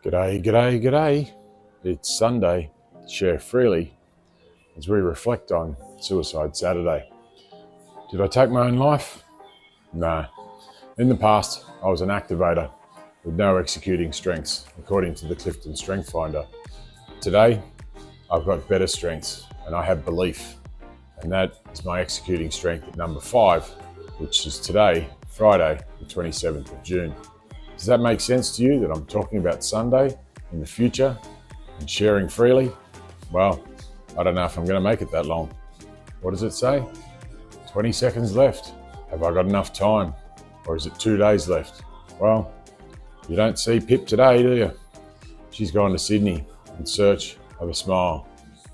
G'day, g'day, g'day. It's Sunday, share freely, as we reflect on Suicide Saturday. Did I take my own life? No. In the past, I was an activator with no executing strengths, according to the Clifton Strength Finder. Today, I've got better strengths and I have belief, and that is my executing strength at number 5, which is today, Friday, the 27th of June. Does that make sense to you that I'm talking about Sunday in the future and sharing freely? Well, I don't know if I'm going to make it that long. What does it say? 20 seconds left. Have I got enough time? Or is it 2 days left? Well, you don't see Pip today, do you? She's gone to Sydney in search of a smile,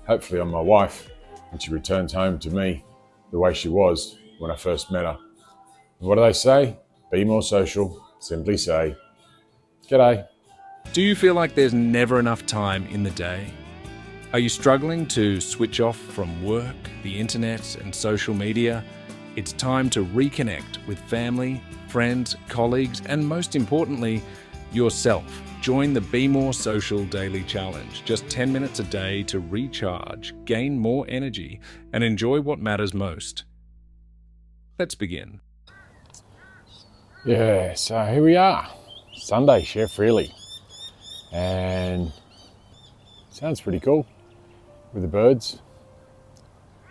hopefully on my wife, when she returns home to me the way she was when I first met her. And what do they say? Be more social. Simply say, g'day. Do you feel like there's never enough time in the day? Are you struggling to switch off from work, the internet, and social media? It's time to reconnect with family, friends, colleagues, and most importantly, yourself. Join the Be More Social Daily Challenge. Just 10 minutes a day to recharge, gain more energy, and enjoy what matters most. Let's begin. Yeah, so here we are. Sunday, share freely. And sounds pretty cool with the birds.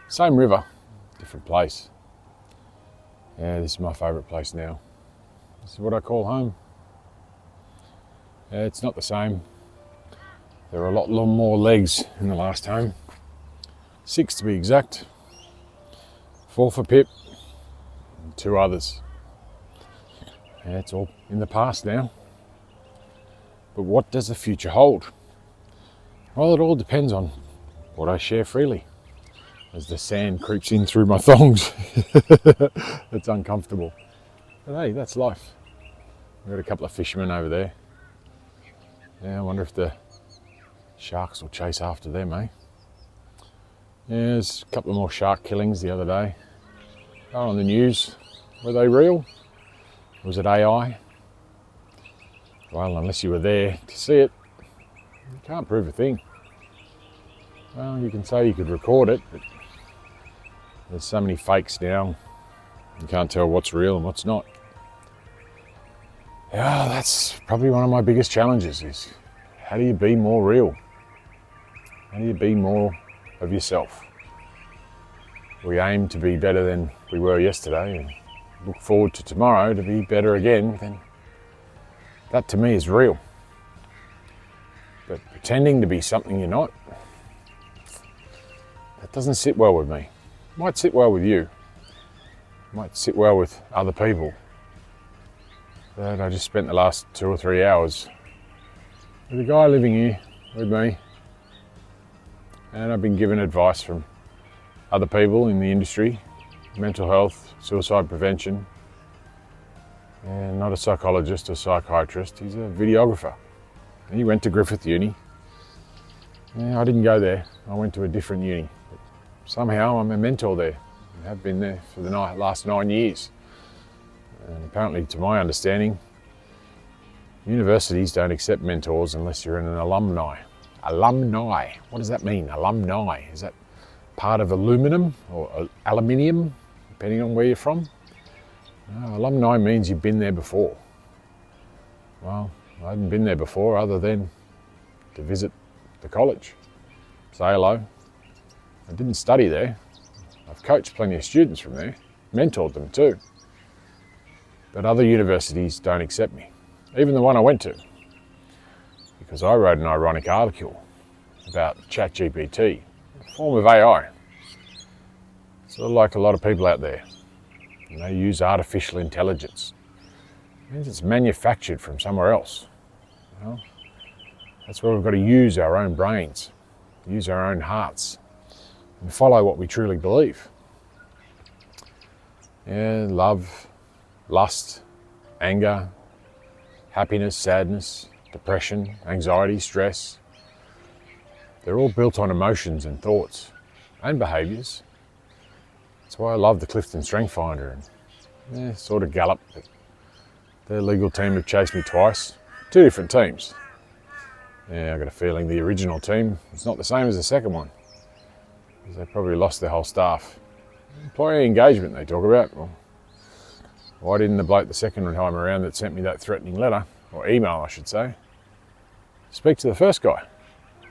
Same river, different place. Yeah, this is my favourite place now. This is what I call home. Yeah, it's not the same. There are a lot more legs in the last home. 6 to be exact. 4 for Pip and 2 others. Yeah, it's all in the past now. But what does the future hold? Well, it all depends on what I share freely. As the sand creeps in through my thongs, it's uncomfortable. But hey, that's life. We've got a couple of fishermen over there. Yeah, I wonder if the sharks will chase after them, eh? Yeah, there's a couple of more shark killings the other day. They were on the news. Were they real? Was it AI? Well, unless you were there to see it, you can't prove a thing. Well, you can say you could record it, but there's so many fakes now, you can't tell what's real and what's not. Yeah, that's probably one of my biggest challenges is how do you be more real? How do you be more of yourself? We aim to be better than we were yesterday and look forward to tomorrow to be better again, then that to me is real. But pretending to be something you're not, that doesn't sit well with me. It might sit well with you. It might sit well with other people. But I just spent the last 2 or 3 hours with a guy living here with me, and I've been given advice from other people in the industry, mental health, suicide prevention, and not a psychologist or psychiatrist, he's a videographer. He went to Griffith Uni. Yeah, I didn't go there, I went to a different uni. But somehow I'm a mentor there, and have been there for the last 9 years. And apparently, to my understanding, universities don't accept mentors unless you're an alumni. Alumni, what does that mean, alumni? Is that part of aluminum or aluminium, depending on where you're from? No, alumni means you've been there before. Well, I hadn't been there before other than to visit the college, say hello. I didn't study there. I've coached plenty of students from there, mentored them too. But other universities don't accept me, even the one I went to, because I wrote an ironic article about ChatGPT, a form of AI. Sort of like a lot of people out there. And they use artificial intelligence. It means it's manufactured from somewhere else. Well, that's where we've got to use our own brains, use our own hearts, and follow what we truly believe. Yeah, love, lust, anger, happiness, sadness, depression, anxiety, stress. They're all built on emotions and thoughts and behaviours. That's why I love the Clifton Strength Finder and sort of Gallup. Their legal team have chased me twice, 2 different teams. Yeah, I got a feeling the original team is not the same as the second one, because they probably lost their whole staff. Employee engagement they talk about. Well, why didn't the bloke the second time around that sent me that threatening letter, or email I should say, speak to the first guy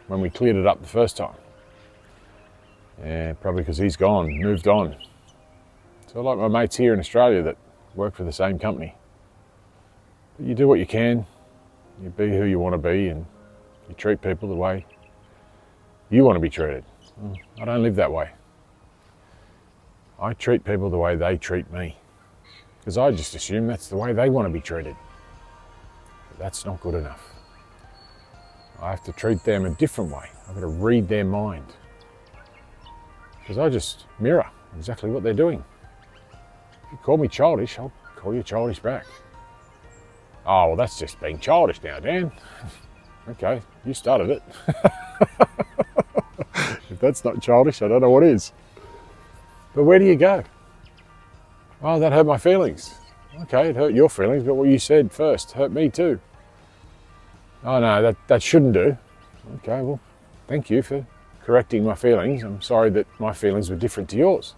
when we cleared it up the first time? Yeah, probably because he's gone, moved on. So like my mates here in Australia that work for the same company. But you do what you can, you be who you want to be, and you treat people the way you want to be treated. Well, I don't live that way. I treat people the way they treat me, because I just assume that's the way they want to be treated. But that's not good enough. I have to treat them a different way. I've got to read their mind, because I just mirror exactly what they're doing. If you call me childish, I'll call you childish back. Oh, well, that's just being childish now, Dan. Okay, you started it. If that's not childish, I don't know what is. But where do you go? Oh, that hurt my feelings. Okay, it hurt your feelings, but what you said first hurt me too. Oh no, that shouldn't do. Okay, well, thank you for correcting my feelings. I'm sorry that my feelings were different to yours.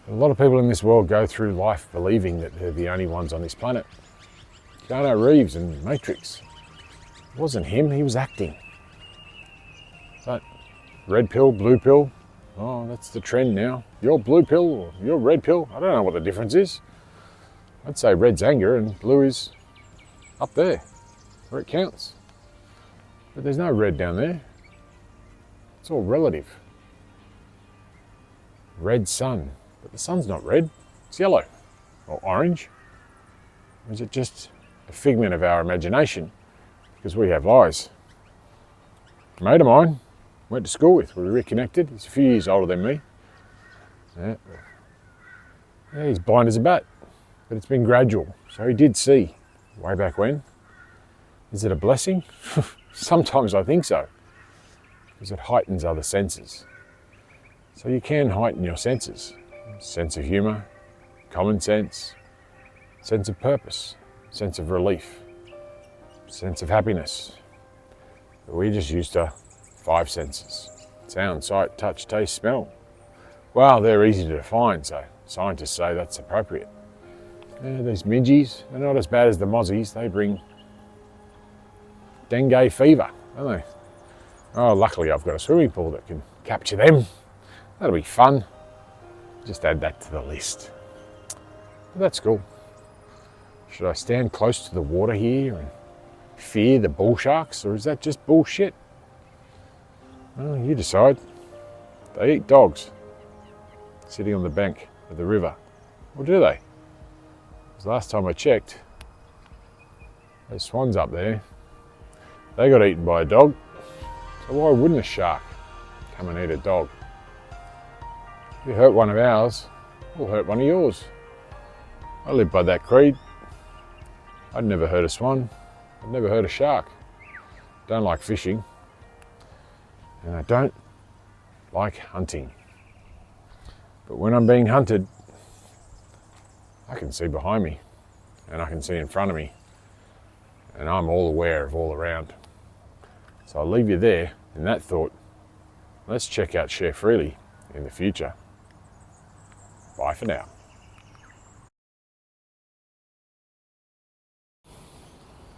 A lot of people in this world go through life believing that they're the only ones on this planet. Keanu Reeves in Matrix. It wasn't him, he was acting. But red pill, blue pill, oh, that's the trend now. You're blue pill or you're red pill. I don't know what the difference is. I'd say red's anger and blue is up there, where it counts. But there's no red down there. It's all relative. Red sun. But the sun's not red, it's yellow or orange. Or is it just a figment of our imagination because we have eyes? A mate of mine went to school with, we reconnected. He's a few years older than me. Yeah, he's blind as a bat, but it's been gradual. So he did see way back when. Is it a blessing? Sometimes I think so, because it heightens other senses. So you can heighten your senses. Sense of humour, common sense of purpose, sense of relief, sense of happiness. But we're just used to 5 senses: sound, sight, touch, taste, smell. Well, they're easy to define, so scientists say that's appropriate. Yeah, these midgies, they're not as bad as the mozzies. They bring dengue fever, don't they? Oh, luckily I've got a swimming pool that can capture them. That'll be fun. Just add that to the list. But that's cool. Should I stand close to the water here and fear the bull sharks, or is that just bullshit? Well, you decide. They eat dogs sitting on the bank of the river. Or do they? Because last time I checked, those swans up there, they got eaten by a dog. So why wouldn't a shark come and eat a dog? If you hurt one of ours, we'll hurt one of yours. I live by that creed. I'd never hurt a swan. I'd never hurt a shark. Don't like fishing. And I don't like hunting. But when I'm being hunted, I can see behind me and I can see in front of me. And I'm all aware of all around. So I'll leave you there in that thought. Let's check out Share Freely in the future. Bye for now.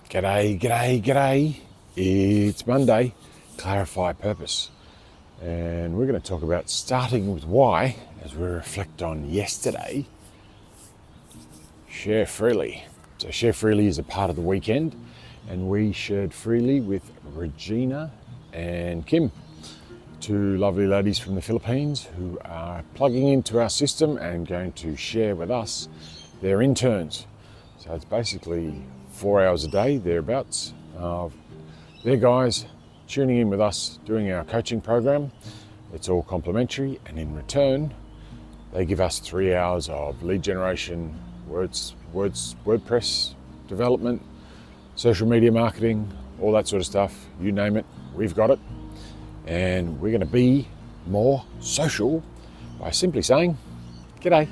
G'day, g'day, g'day. It's Monday, Clarify Purpose. And we're going to talk about starting with why, as we reflect on yesterday. Share freely. So Share Freely is a part of the weekend, and we shared freely with Regina and Kim, 2 lovely ladies from the Philippines who are plugging into our system and going to share with us their interns. So it's basically 4 hours a day, thereabouts. They're guys tuning in with us, doing our coaching program. It's all complimentary, and in return, they give us 3 hours of lead generation, WordPress development, social media marketing, all that sort of stuff. You name it, we've got it. And we're going to be more social by simply saying, g'day.